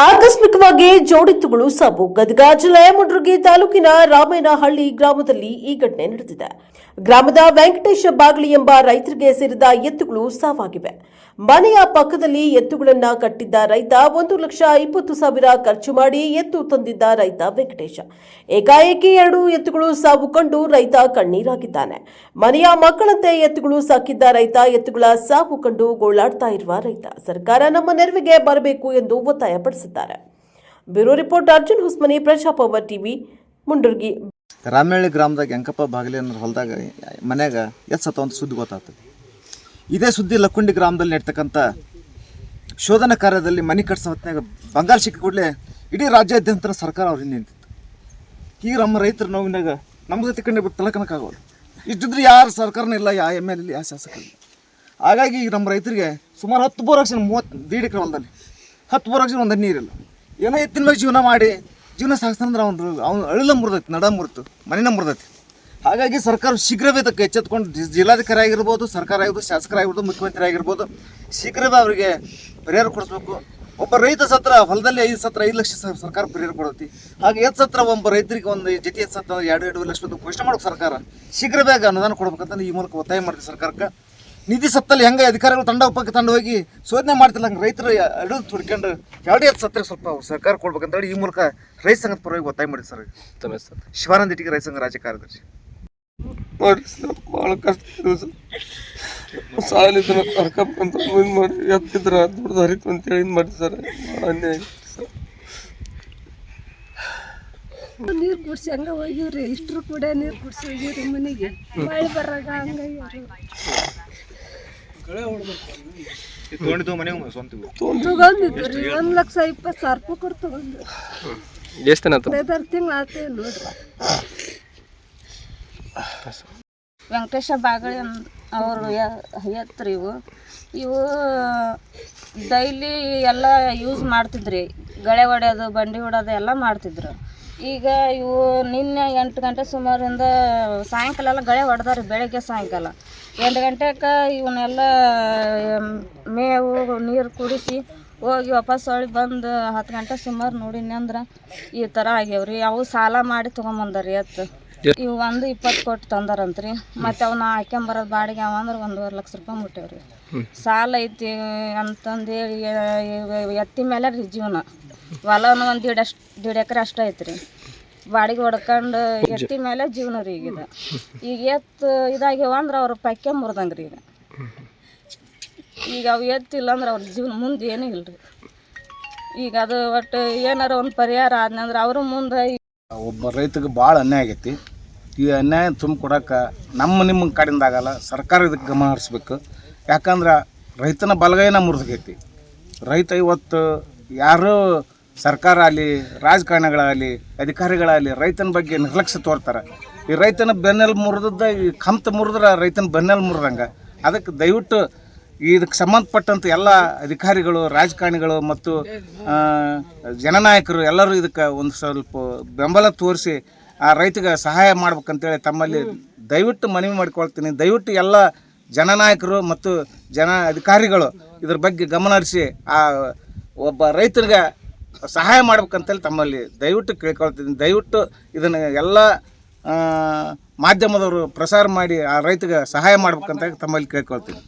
ಆಕಸ್ಮಿಕವಾಗಿ ಜೋಡೆತ್ತುಗಳು ಸಾವು. ಗದಗ ಜಿಲ್ಲೆಯ ಮುಂಡ್ರಗಿ ತಾಲೂಕಿನ ರಾಮೇನಹಳ್ಳಿ ಗ್ರಾಮದಲ್ಲಿ ಈ ಘಟನೆ ನಡೆದಿದೆ. ಗ್ರಾಮದ ವೆಂಕಟೇಶ ಬಾಗಳಿ ಎಂಬ ರೈತರಿಗೆ ಸೇರಿದ ಎತ್ತುಗಳು ಸಾವಾಗಿವೆ. ಮನೆಯ ಪಕ್ಕದಲ್ಲಿ ಎತ್ತುಗಳನ್ನ ಕಟ್ಟಿದ್ದ ರೈತ 1,20,000 ಖರ್ಚು ಮಾಡಿ ಎತ್ತು ತಂದಿದ್ದ ರೈತ ವೆಂಕಟೇಶ. ಏಕಾಏಕಿ 2 ಎತ್ತುಗಳು ಸಾವು ಕಂಡು ರೈತ ಕಣ್ಣೀರಾಗಿದ್ದಾನೆ. ಮನೆಯ ಮಕ್ಕಳಂತೆ ಎತ್ತುಗಳು ಸಾಕಿದ್ದ ರೈತ ಎತ್ತುಗಳ ಸಾವು ಕಂಡು ಗೋಳಾಡ್ತಾ ಇರುವ ರೈತ ಸರ್ಕಾರ ನಮ್ಮ ನೆರವಿಗೆ ಬರಬೇಕು ಎಂದು ಒತ್ತಾಯಪಡಿಸಿದ್ದಾರೆ. Bureau report Arjun Husmani, Prajapower TV, Mundargi. Ramenahalli ಗ್ರಾಮದಾಗ ಎಂಕಪ್ಪ ಬಾಗಲಿ ಅನ್ನೋ ಹೊಲದಾಗ ಮನ್ಯಾಗ ಎತ್ತು ಸತ್ತ ಅಂತ ಸುದ್ದಿ ಗೊತ್ತಾಗ್ತದೆ. ಇದೇ ಸುದ್ದಿ ಲಕ್ಕುಂಡಿ ಗ್ರಾಮದಲ್ಲಿ ನಡ್ತಕ್ಕಂಥ ಶೋಧನಾ ಕಾರ್ಯದಲ್ಲಿ ಮನೆ ಕಟ್ಸೋ ಹೊತ್ತಿನಾಗ ಬಂಗಾರ ಸಿಕ್ಕ ಕೂಡಲೇ ಇಡೀ ರಾಜ್ಯಾದ್ಯಂತ ಸರ್ಕಾರ ಅವ್ರು ಹಿಂದೆ ನಿಂತಿತ್ತು. ಈಗ ನಮ್ಮ ರೈತರ ನೋವಿನಾಗ ನಮ್ಮ ಜೊತೆ ಕಂಡು ಬಿಟ್ಟು ತಲಕನಕ್ಕಾಗೋದು. ಇಷ್ಟಿದ್ರೆ ಯಾರು ಸರ್ಕಾರನೇ ಇಲ್ಲ, ಯಾವ ಎಮ್ ಎಲ್ ಇಲ್ಲ, ಯಾವ ಶಾಸಕ ಇಲ್ಲ. ಹಾಗಾಗಿ ಈಗ ನಮ್ಮ ರೈತರಿಗೆ ಸುಮಾರು 10 ಬೋರ್ ಹಾಕ್ಸಿ 30 ಎಕರೆ ಹೊಲದಲ್ಲಿ 10 ಬೋರ್ ಹಾಕ್ಸಿ ಒಂದು ನೀರಿಲ್ಲ. ಏನೋ ಎತ್ತಿನ ಮೇಲೆ ಜೀವನ ಮಾಡಿ ಜೀವನ ಸಾಗಿಸ್ತಾನಂದ್ರೆ ಅವ್ನು ಅಳಿಲ ಮುರಿದೈತಿ, ನಡ ಮುರಿತು, ಮನೆನ ಮುರಿದೈತಿ. ಹಾಗಾಗಿ ಸರ್ಕಾರ ಶೀಘ್ರವೇ ಇದಕ್ಕೆ ಎಚ್ಚೆತ್ಕೊಂಡು ಜಿಲ್ಲಾಧಿಕಾರಿ ಆಗಿರ್ಬೋದು, ಸರ್ಕಾರ ಆಗಿರ್ಬೋದು, ಶಾಸಕರಾಗಿರ್ಬೋದು, ಮುಖ್ಯಮಂತ್ರಿ ಆಗಿರ್ಬೋದು, ಶೀಘ್ರವೇ ಅವರಿಗೆ ಪರಿಹಾರ ಕೊಡಿಸ್ಬೇಕು. ಒಬ್ಬ ರೈತ ಸತ್ರ ಹೊಲದಲ್ಲಿ 5 ಸತ್ರ 5 ಲಕ್ಷ ಸರ್ಕಾರ ಪರಿಹಾರ ಕೊಡತಿ. ಹಾಗೆ ಎತ್ತು ಸತ್ರ ಒಬ್ಬ ರೈತರಿಗೆ ಒಂದು ಜೊತೆ ಎತ್ತು ಸತ್ರ 2 ಲಕ್ಷ ಘೋಷಣೆ ಮಾಡೋಕೆ ಸರ್ಕಾರ ಶೀಘ್ರವೇ ಅನುದಾನ ಕೊಡ್ಬೇಕಂತ ಈ ಮೂಲಕ ಒತ್ತಾಯ ಮಾಡ್ತೀವಿ ಸರ್ಕಾರಕ್ಕೆ. ನಿಧಿ ಸತ್ತಲ್ಲಿ ಹೆಂಗೆ ಅಧಿಕಾರಿಗಳು ತಂಡ ಹೋಗಿ ಶೋಧನೆ ಮಾಡ್ತಿಲ್ಲ, ಹಂಗೆ ರೈತರು ಅಡಿದು ತುಡ್ಕೊಂಡು 2 ಎತ್ತು ಸತ್ತಕ್ಕೆ ಸ್ವಲ್ಪ ಸರ್ಕಾರ ಕೊಡ್ಬೇಕಂತೇಳಿ ಈ ಮೂಲಕ ರೈತ ಸಂಘದ ಪರವಾಗಿ ಒತ್ತಾಯ ಮಾಡಿ ಸರ್. ಶಿವಾನಂದ ಇಟ್ಟಿಗೆ ರೈತ ಸಂಘ ರಾಜ್ಯ ಕಾರ್ಯದರ್ಶಿ. ನೋಡಿರಿ ಸರ್, ಭಾಳ ಕಷ್ಟ ಇದೆ ಸರ್. ಸಾಲಿದ್ದನ ಕರ್ಕೊಂಬಂದು ಇದು ಮಾಡಿ ಎತ್ತಿದ್ರ ದುಡ್ದು ಹರಿತು ಅಂತೇಳಿ ಇದು ಮಾಡಿ ಸರ್. ಭಾಳ ಅನ್ಯಾಯ ಸರ್. ನೀರು ಕುಡಿಸಿ ಹಂಗ ಹೋಗಿವ್ರಿ, ಇಷ್ಟರು ಕೂಡ ನೀರು ಕುಡಿಸಿ ಹೋಗಿವ್ರಿ ಮನೆಗೆ. ಮಳೆ ಬರಾಗ ಹಂಗಾಗಿ ತಗೊಂಡಿದ್ರಿ 1,20,000 ರೂಪಾಯಿ ಕೊಟ್ಟು ತಗೊಂಡು ಎಷ್ಟು ದಿನ 5-6 ತಿಂಗಳು ಆತೇ ನೋಡ್ರಿ. ವೆಂಕಟೇಶ ಬಾಗಳಿ ಅವರು ಎತ್ತರಿ ಇವು ಡೈಲಿ ಎಲ್ಲ ಯೂಸ್ ಮಾಡ್ತಿದ್ರಿ. ಗಳೆ ಹೊಡೆಯೋದು, ಬಂಡಿ ಹೊಡೆಯೋದು ಎಲ್ಲ ಮಾಡ್ತಿದ್ರು. ಈಗ ಇವು ನಿನ್ನೆ 8 ಗಂಟೆ ಸುಮಾರಿಂದ ಸಾಯಂಕಾಲ ಎಲ್ಲ ಗಳೆ ಹೊಡೆದಾರಿ. ಬೆಳಗ್ಗೆ ಸಾಯಂಕಾಲ 8 ಗಂಟೆಗೆ ಇವನ್ನೆಲ್ಲ ಮೇವು ನೀರು ಕುಡಿಸಿ ಹೋಗಿ ವಾಪಸ್ ಹೊಳ್ಳಿ ಬಂದು 10 ಗಂಟೆ ಸುಮಾರು ನೋಡಿನಿ ಅಂದ್ರೆ ಈ ಥರ ಆಗ್ಯಾವ್ರಿ. ಅವು ಸಾಲ ಮಾಡಿ ತೊಗೊಂಬಂದಾರಿ ಎತ್ತು. ಇವು 1,20,000 ಕೊಟ್ಟು ತಂದಾರಂತ್ರಿ. ಮತ್ತು ಅವನ್ನ ಹಾಕ್ಯಂಬರೋದು ಬಾಡಿಗೆ ಅಂದ್ರೆ 1,50,000 ರೂಪಾಯಿ ಮುಟ್ಟ್ಯಾವ್ರಿ. ಸಾಲ ಐತಿ ಅಂತಂದೇಳಿ ಎತ್ತಿ ಮೇಲೆ ರೀ ಜೀವನ. ಹೊಲನೂ 1.5 ಎಕರೆ ಅಷ್ಟೇ ಐತ್ರಿ. ಬಾಡಿಗೆ ಹೊಡ್ಕೊಂಡು ಎತ್ತಿ ಮೇಲೆ ಜೀವನ ರೀ ಈಗ ಎತ್ತು ಇದಾಗ್ಯಾವ ಅಂದ್ರೆ ಅವ್ರ ಪಕ್ಕೆ ಮುರಿದಂಗೆ ರೀ. ಈಗ ಅವು ಎತ್ತಿಲ್ಲ ಅಂದ್ರೆ ಅವ್ರ ಜೀವನ ಮುಂದೆ ಏನೂ ಇಲ್ಲ ರೀ. ಈಗ ಅದು ಒಟ್ಟು ಏನಾರ ಒಂದು ಪರಿಹಾರ ಆದ್ನಂದ್ರೆ ಅವರು ಮುಂದೆ. ಒಬ್ಬ ರೈತಗೆ ಭಾಳ ಅನ್ಯಾಯ ಆಗೈತಿ. ಈ ಅನ್ಯಾಯ ತುಂಬಿಕೊಡಕ್ಕೆ ನಿಮ್ಮ ಕಡೆಯಿಂದ ಆಗಲ್ಲ, ಸರ್ಕಾರ ಇದಕ್ಕೆ ಗಮನ ಹರಿಸ್ಬೇಕು. ಯಾಕಂದ್ರೆ ರೈತನ ಬಲಗೈನ ಮುರಿದೈತಿ. ರೈತ ಇವತ್ತು ಯಾರೂ ಸರ್ಕಾರ ಆಗಲಿ, ರಾಜಕಾರಣಿಗಳಾಗಲಿ, ಅಧಿಕಾರಿಗಳಾಗಲಿ ರೈತನ ಬಗ್ಗೆ ನಿರ್ಲಕ್ಷ್ಯ ತೋರ್ತಾರೆ. ಈ ರೈತನ ಬೆನ್ನೆಲು ಮುರಿದದ್ದು ಈ ಕಂತ ಮುರಿದ್ರೆ ರೈತನ ಬೆನ್ನೆಲು ಮುರಿದಂಗೆ. ಅದಕ್ಕೆ ದಯವಿಟ್ಟು ಇದಕ್ಕೆ ಸಂಬಂಧಪಟ್ಟಂಥ ಎಲ್ಲ ಅಧಿಕಾರಿಗಳು, ರಾಜಕಾರಣಿಗಳು ಮತ್ತು ಜನನಾಯಕರು ಎಲ್ಲರೂ ಇದಕ್ಕೆ ಒಂದು ಸ್ವಲ್ಪ ಬೆಂಬಲ ತೋರಿಸಿ ಆ ರೈತಗೆ ಸಹಾಯ ಮಾಡ್ಬೇಕಂತೇಳಿ ತಮ್ಮಲ್ಲಿ ದಯವಿಟ್ಟು ಮನವಿ ಮಾಡಿಕೊಳ್ತೀನಿ. ದಯವಿಟ್ಟು ಎಲ್ಲ ಜನನಾಯಕರು ಮತ್ತು ಅಧಿಕಾರಿಗಳು ಇದ್ರ ಬಗ್ಗೆ ಗಮನ ಹರಿಸಿ ಆ ಒಬ್ಬ ರೈತರಿಗೆ ಸಹಾಯ ಮಾಡ್ಬೇಕಂತೇಳಿ ತಮ್ಮಲ್ಲಿ ದಯವಿಟ್ಟು ಕೇಳ್ಕೊಳ್ತೀನಿ. ದಯವಿಟ್ಟು ಇದನ್ನು ಎಲ್ಲ ಮಾಧ್ಯಮದವರು ಪ್ರಸಾರ ಮಾಡಿ ಆ ರೈತಗೆ ಸಹಾಯ ಮಾಡ್ಬೇಕಂತ ತಮ್ಮಲ್ಲಿ ಕೇಳ್ಕೊಳ್ತೀನಿ.